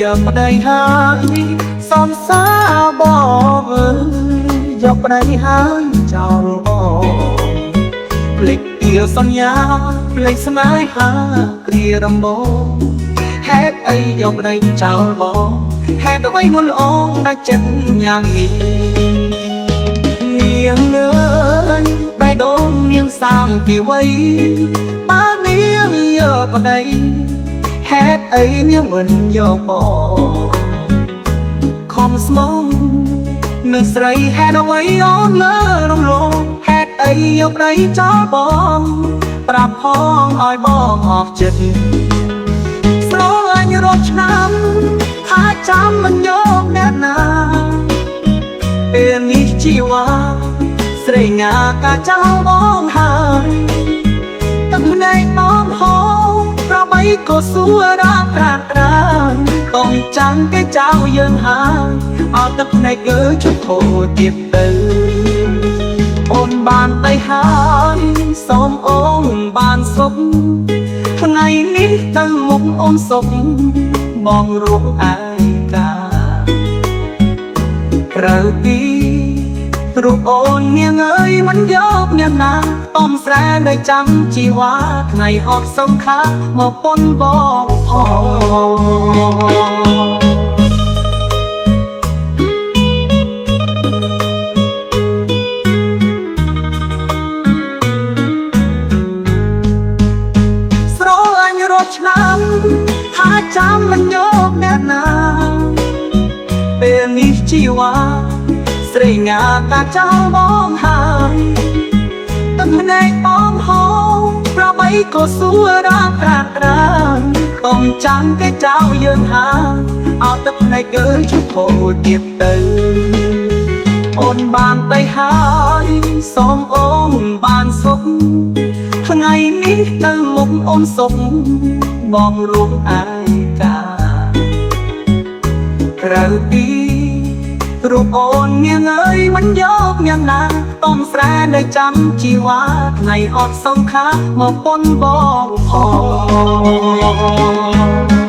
យកប្តីហើយសំសាបងយកប្តីហើយចោលបងភ្លេចពីសន្យាភ្លេចស្នេហាគ្រាដំបូងហេតុអីយកប្តីចោលបងហេតុអ្វីមុនល្អដាច់ចិត្តយ៉ាងនេះនាងអើយបេះដូងនាងសាងពីវ័យបើនាងយកប្តីហេតុអីនាងមិនយកបងខំស្មងនឹងស្រីហេតុអ្វីអូនលើរំលងហេតុអីយកប្តីចោលបងប្រាប់ផងឲ្យបងអស់ចិត្តស្រឡាញ់រត់ឆ្នាំថាចាំមិនយកអ្នកណាពេលនេះជីវ៉ាស្រីងាកាចោលបងហើយទឹកភ្នែកបងហូរប្របីក៏សួររាក្រាក្រាកុំចាំគេចោលយើងហើយអត់ទឹកភ្នែកគឺជុំធូរទៀតទៅអូនបានទៅហើយសូមអូនបានសុខថ្ងៃនេះទៅមុខអូនសុខបងរួបឯកាក្រៅពីរូបអូននាងអើយមិនយកអ្នកណាតំស្រែនៅចាំជីវ៉ាថ្ងៃអត់សង្ខាមកប៉ុនបងផងឆ្នាំថាចាំមិនយកអ្នកណាពេលនេះជីវ៉ាស្រីងាកាចោលបងហើយទឹកភ្នែកបងហូរប្របីក៏សួររាក្រាក្រាកុំចាំគេចោលយើងហើយអត់ទឹកភ្នែកគឺជុំធូរទៀតទៅអូនបានទៅហើយសូមអូនបានសុខថ្ងៃនេះទៅមុខអូនសុខបងរួមឯកាក្រៅពីរូបអូននាងអើយមិនយកអ្នកណាតំស្រែនៅចាំជីវ៉ាថ្ងៃអត់សង្ខាមកប៉ុនបងផង